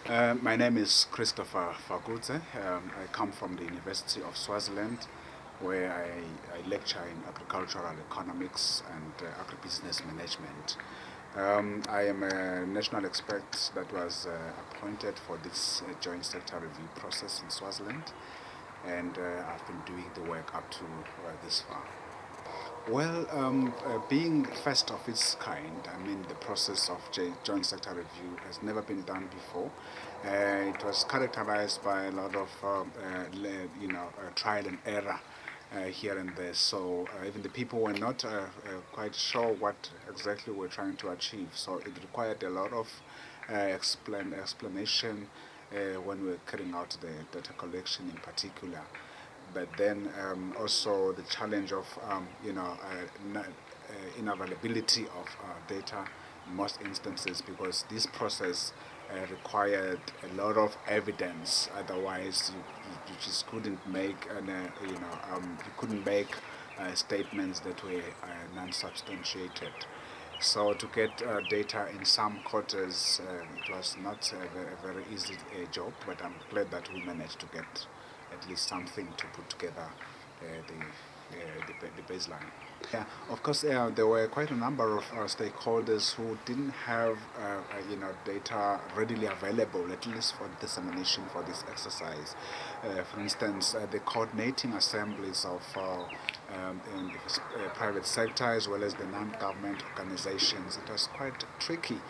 My name is Christopher Fakudze. I come from the University of Swaziland, where I lecture in agricultural economics and agribusiness management. I am a national expert that was appointed for this joint sector review process in Swaziland, and I've been doing the work up to this far. Well, being first of its kind, I mean, the process of joint sector review has never been done before. It was characterized by a lot of, trial and error here and there. So even the people were not quite sure what exactly we're trying to achieve. So it required a lot of explanation when we were carrying out the data collection in particular, but then also the challenge of inavailability of data in most instances, because this process required a lot of evidence. Otherwise, you just couldn't make you couldn't make statements that were non-substantiated. So to get data in some quarters, it was not a very easy job, but I'm glad that we managed to get at least something to put together the baseline. Yeah, of course, there were quite a number of stakeholders who didn't have, data readily available, at least for dissemination for this exercise. For instance, the coordinating assemblies of in the private sector as well as the non-government organizations. It was quite tricky.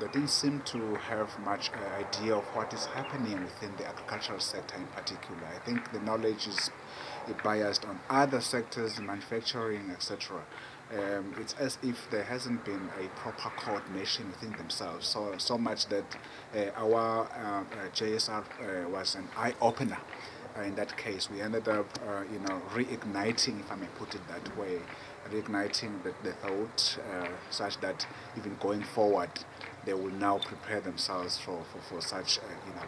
They didn't seem to have much idea of what is happening within the agricultural sector in particular. I think the knowledge is biased on other sectors, manufacturing, etc. It's as if there hasn't been a proper coordination within themselves. So much that our JSR was an eye opener. In that case, we ended up, reigniting, if I may put it that way, reigniting the thought, such that even going forward, they will now prepare themselves for such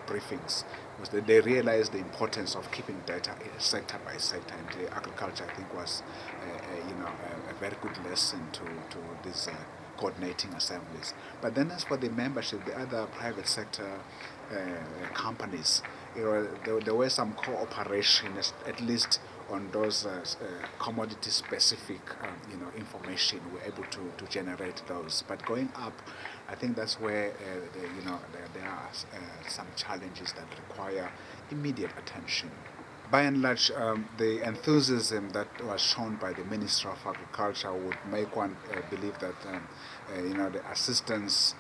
briefings, because they realize the importance of keeping data sector by sector, and agriculture, I think, was a very good lesson to these coordinating assemblies. But then, as for the membership, the other private sector companies, there were some cooperation, at least on those commodity-specific, information. We're able to generate those. But going up, I think that's where there are some challenges that require immediate attention. By and large, the enthusiasm that was shown by the Minister of Agriculture would make one believe that the assistance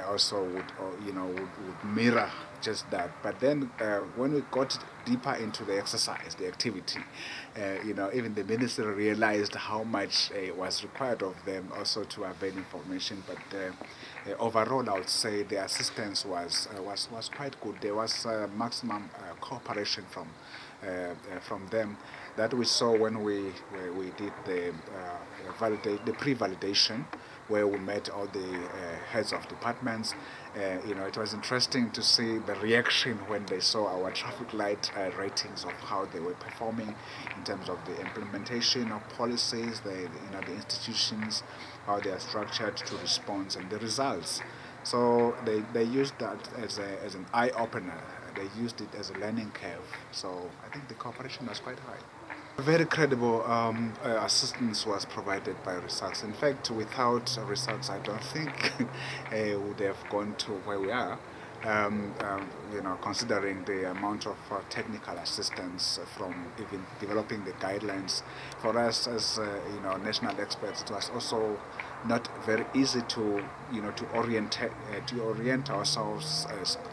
also would mirror just that. But then when we got deeper into the exercise, the activity, even the minister realized how much was required of them also to avail information. But overall, I would say the assistance was quite good. There was maximum cooperation from them that we saw when we did the pre-validation, where we met all the heads of departments. It was interesting to see the reaction when they saw our traffic light ratings of how they were performing in terms of the implementation of policies, the institutions, how they are structured to respond, and the results. So they used that as an eye opener. They used it as a learning curve. So I think the cooperation was quite high. Very credible assistance was provided by results. In fact, without results, I don't think we would have gone to where we are. Considering the amount of technical assistance from even developing the guidelines, for us as national experts, it was also not very easy to orient ourselves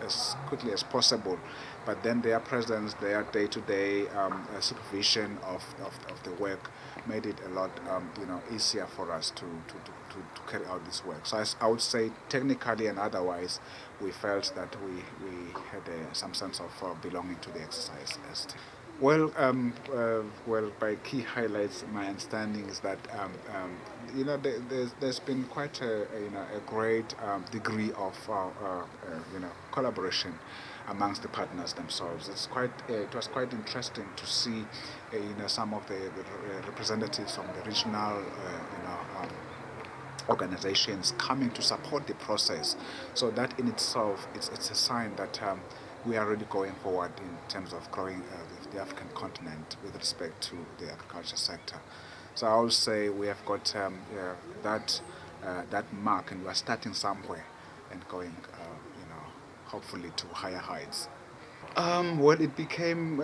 as quickly as possible. But then their presence, their day-to-day supervision of the work made it a lot easier for us to carry out this work. So I would say technically and otherwise, we felt that we had some sense of belonging to the exercise. Well, by key highlights, my understanding is that there's been quite a great degree of collaboration amongst the partners themselves. It was quite interesting to see some of the representatives from the regional organizations coming to support the process. So that in itself, it's a sign that we are really going forward in terms of growing the African continent with respect to the agriculture sector. So I would say we have got that mark, and we are starting somewhere and going, hopefully to higher heights. Well, it became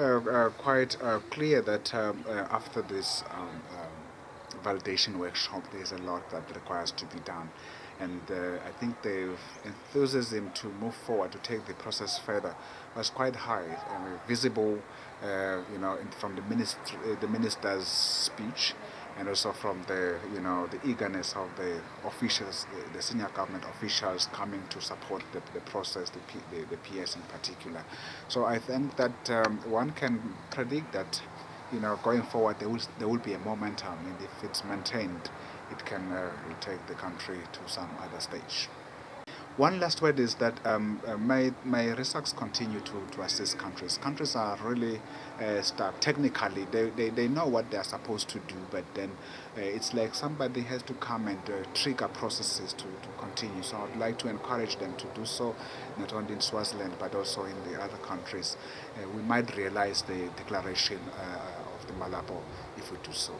quite clear that after this validation workshop, there's a lot that requires to be done. And I think the enthusiasm to move forward, to take the process further, was quite high, visible, from the minister's speech, and also from the eagerness of the officials, the senior government officials coming to support the process, the PS in particular. So I think that one can predict that, going forward there will be a momentum, and if it's maintained, it can take the country to some other stage. One last word is that my research continue to assist countries. Countries are really stuck. Technically, they know what they are supposed to do, but then it's like somebody has to come and trigger processes to continue. So I'd like to encourage them to do so, not only in Swaziland, but also in the other countries. We might realize the declaration of the Malabo if we do so.